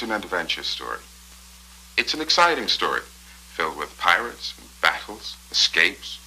an adventure story. It's an exciting story, filled with pirates and battles, escapes,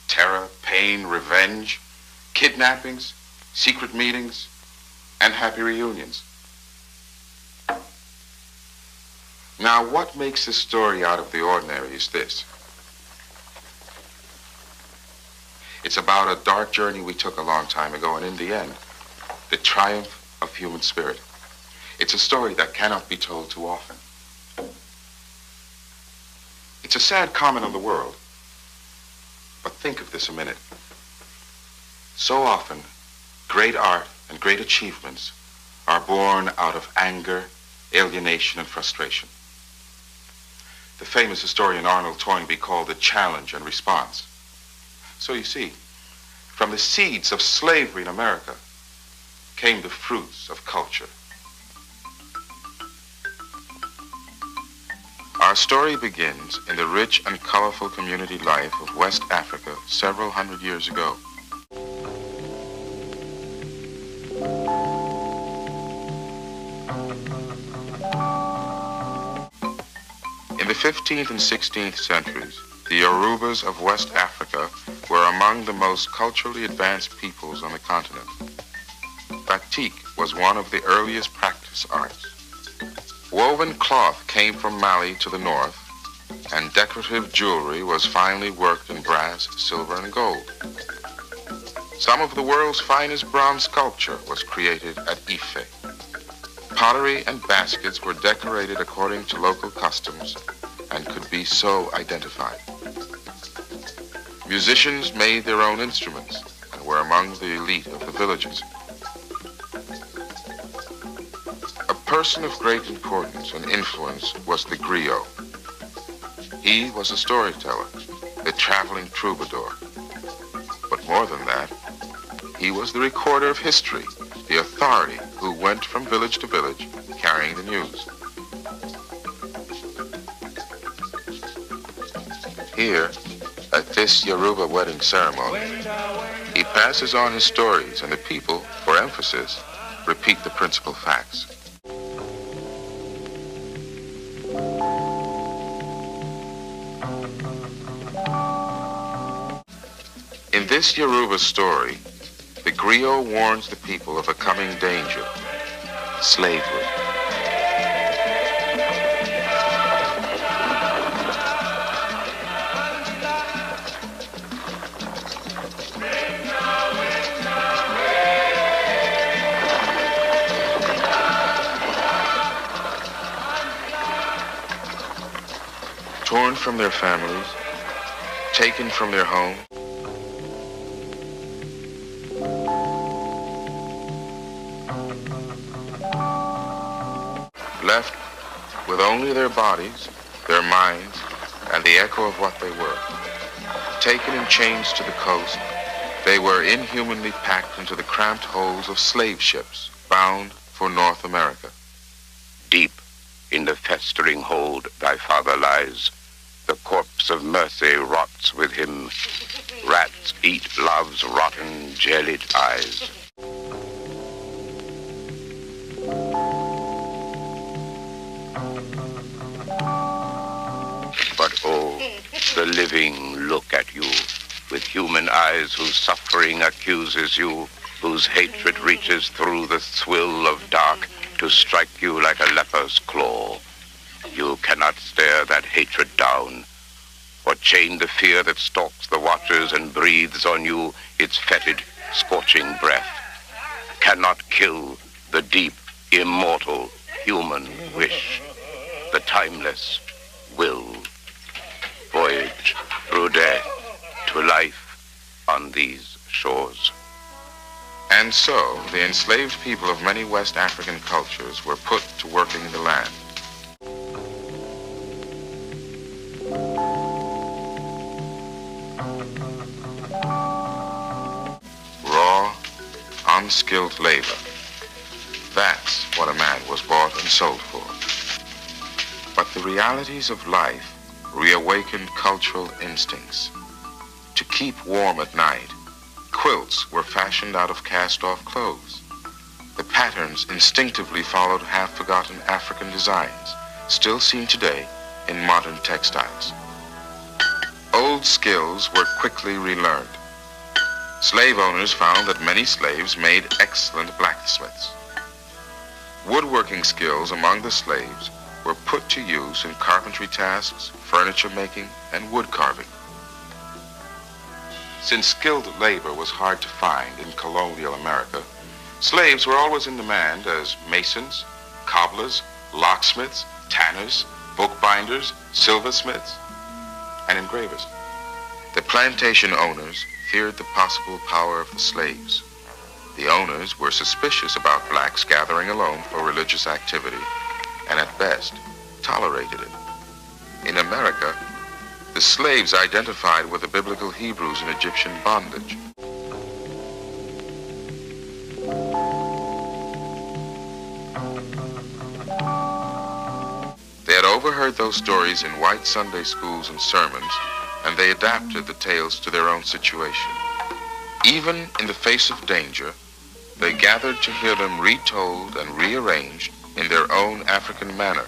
terror, pain, revenge, kidnappings, secret meetings, and happy reunions. Now, what makes this story out of the ordinary is this. It's about a dark journey we took a long time ago, and in the end, the triumph of human spirit. It's a story that cannot be told too often. It's a sad comment on the world, but think of this a minute. So often, great art and great achievements are born out of anger, alienation, and frustration. The famous historian Arnold Toynbee called it challenge and response. So you see, from the seeds of slavery in America came the fruits of culture. Our story begins in the rich and colorful community life of West Africa several hundred years ago. In the 15th and 16th centuries, the Yorubas of West Africa were among the most culturally advanced peoples on the continent. Batik was one of the earliest practice arts. Woven cloth came from Mali to the north, and decorative jewelry was finely worked in brass, silver, and gold. Some of the world's finest bronze sculpture was created at Ife. Pottery and baskets were decorated according to local customs and could be so identified. Musicians made their own instruments and were among the elite of the villages. A person of great importance and influence was the griot. He was a storyteller, the traveling troubadour. But more than that, he was the recorder of history, the authority who went from village to village carrying the news. Here, at this Yoruba wedding ceremony, he passes on his stories, and the people, for emphasis, repeat the principal facts. In this Yoruba story, the griot warns the people of a coming danger, slavery. Torn from their families, taken from their home, left with only their bodies, their minds, and the echo of what they were. Taken in chains to the coast, they were inhumanly packed into the cramped holds of slave ships bound for North America. Deep in the festering hold thy father lies. The corpse of mercy rots with him. Rats eat love's rotten, jellied eyes. But oh, the living look at you with human eyes whose suffering accuses you, whose hatred reaches through the thrill of dark to strike you like a leper's claw. You cannot stare that hatred down, or chain the fear that stalks the watchers and breathes on you its fetid, scorching breath. Cannot kill the deep, immortal human wish, the timeless will. Voyage through death to life on these shores. And so, the enslaved people of many West African cultures were put to working the land. Raw, unskilled labor. That's what a man was bought and sold for. But the realities of life reawakened cultural instincts. To keep warm at night, quilts were fashioned out of cast-off clothes. The patterns instinctively followed half-forgotten African designs, still seen today in modern textiles. Old skills were quickly relearned. Slave owners found that many slaves made excellent blacksmiths. Woodworking skills among the slaves were put to use in carpentry tasks, furniture making, and wood carving. Since skilled labor was hard to find in colonial America, slaves were always in demand as masons, cobblers, locksmiths, tanners, bookbinders, silversmiths, and engravers. The plantation owners feared the possible power of the slaves. The owners were suspicious about blacks gathering alone for religious activity, and at best, tolerated it. In America, the slaves identified with the biblical Hebrews in Egyptian bondage. They had overheard those stories in white Sunday schools and sermons, and they adapted the tales to their own situation. Even in the face of danger, they gathered to hear them retold and rearranged in their own African manner,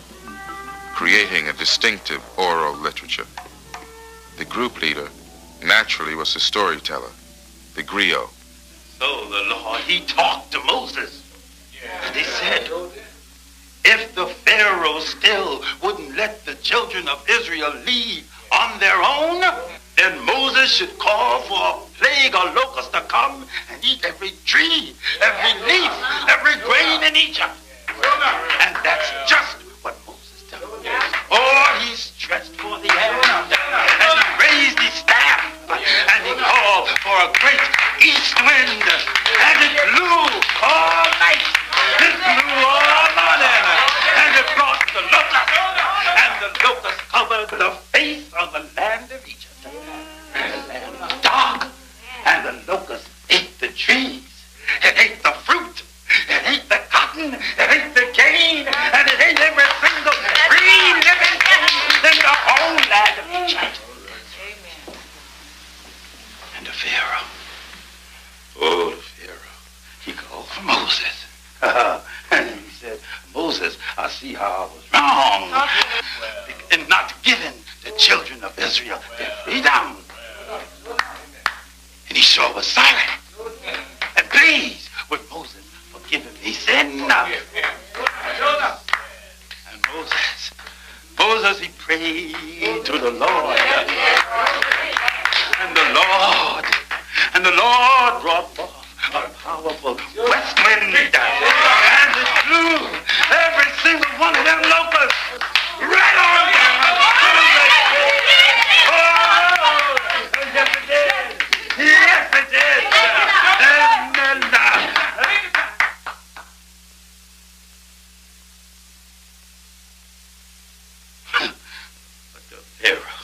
creating a distinctive oral literature. The group leader naturally was the storyteller, the griot. So the Lord, he talked to Moses. And he said, if the Pharaoh still wouldn't let the children of Israel leave on their own, then Moses should call for a plague or locust to come and eat every tree, every leaf, every grain in Egypt. And that's just what Moses did. Oh, he stretched forth the hand, and he raised his staff, and he called for a great east wind, and it blew all night, it blew all morning, and it brought the locust, and the locust covered the face of the land of Egypt. And the land was dark, and the locust ate the trees, it ate the fruit, it ate the cotton, it ate the cane, and it ate every single free living thing in the whole land of Egypt. And the Pharaoh, oh, the Pharaoh, he called for Moses. And he said, Moses, I see how I was wrong in not giving the children of Israel their freedom. And he sure was silent and pleased with Moses forgiving me sin. And Moses, he prayed to the Lord. And the Lord brought forth a powerful west wind. And it blew every single one of them locusts right on down. Oh, yes it did. Yes it did. And then, but the Pharaoh,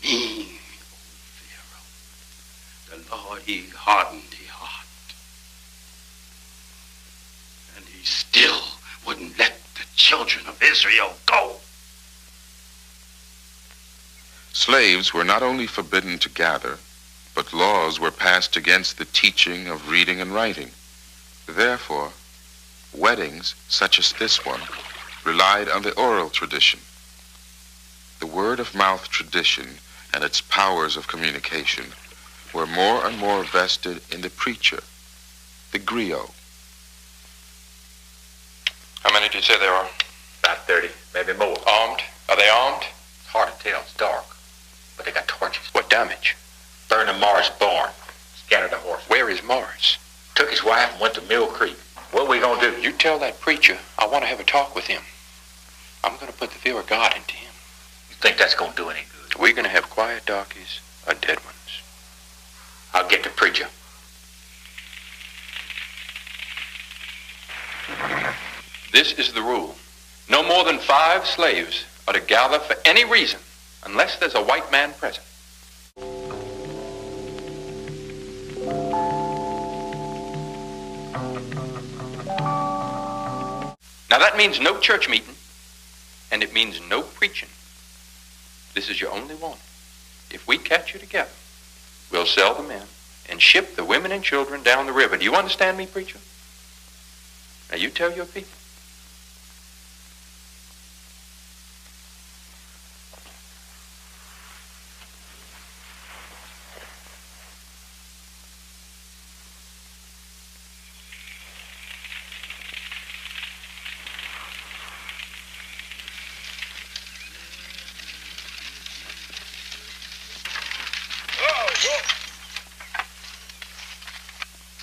mean old Pharaoh, the Lord, he hardened his heart. And he still wouldn't let the children of Israel go. Slaves were not only forbidden to gather, but laws were passed against the teaching of reading and writing. Therefore, weddings such as this one relied on the oral tradition. The word-of-mouth tradition and its powers of communication were more and more vested in the preacher, the griot. How many did you say there are? About 30, maybe more. Armed? Are they armed? It's hard to tell. It's dark. But they got torches. What damage? Burned a Morris barn. Scattered the horses. Where is Morris? Took his wife and went to Mill Creek. What are we going to do? You tell that preacher I want to have a talk with him. I'm going to put the fear of God into him. You think that's going to do any good? We're going to have quiet darkies or dead ones. I'll get the preacher. This is the rule. No more than 5 slaves are to gather for any reason unless there's a white man present. Now that means no church meeting, and it means no preaching. This is your only warning. If we catch you together, we'll sell the men and shipped the women and children down the river. Do you understand me, preacher? Now you tell your people.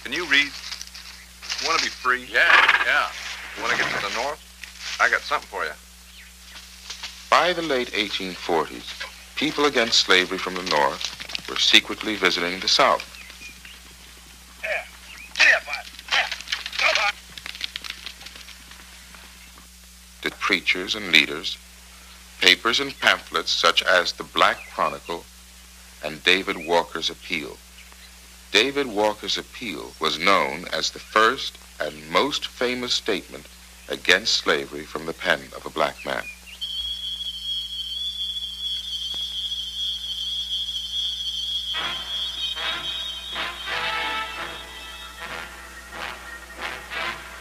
Can you read? You want to be free? Yeah. You want to get to the north? I got something for you. By the late 1840s, people against slavery from the north were secretly visiting the south. Did preachers and leaders, papers and pamphlets such as the Black Chronicle and David Walker's Appeal. David Walker's Appeal was known as the first and most famous statement against slavery from the pen of a black man.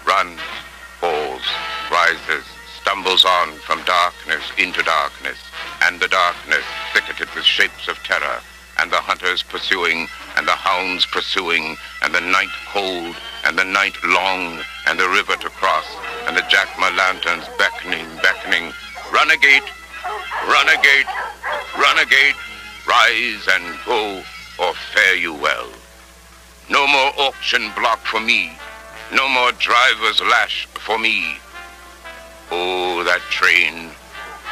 Runs, falls, rises, stumbles on from darkness into darkness, and the darkness thicketed with shapes of terror, and the hunters pursuing, and the hounds pursuing, and the night cold, and the night long, and the river to cross, and the jackma lanterns beckoning, beckoning. Renegade, renegade, renegade, rise and go, or fare you well. No more auction block for me, no more driver's lash for me. Oh, that train,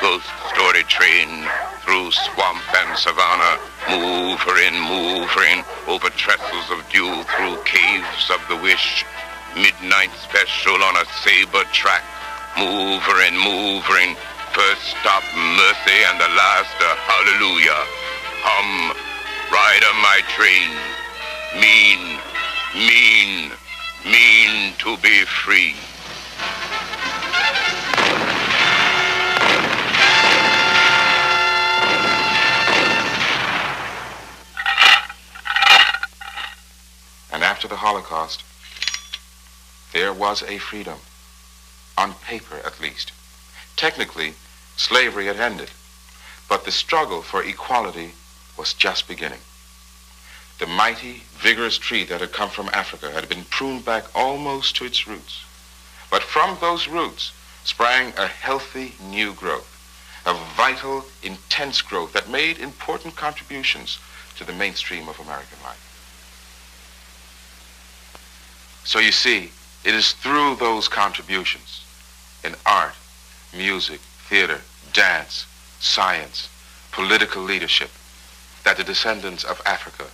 ghost story train, through swamp and savanna, move her in, over trestles of dew, through caves of the wish, midnight special on a saber track, move her in, first stop mercy and the last a hallelujah. Hum, rider my train, mean, mean, mean to be free. And after the Holocaust, there was a freedom, on paper at least. Technically, slavery had ended, but the struggle for equality was just beginning. The mighty, vigorous tree that had come from Africa had been pruned back almost to its roots. But from those roots sprang a healthy new growth, a vital, intense growth that made important contributions to the mainstream of American life. So you see, it is through those contributions in art, music, theater, dance, science, political leadership, that the descendants of Africa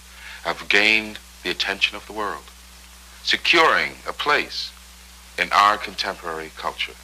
have gained the attention of the world, securing a place in our contemporary culture.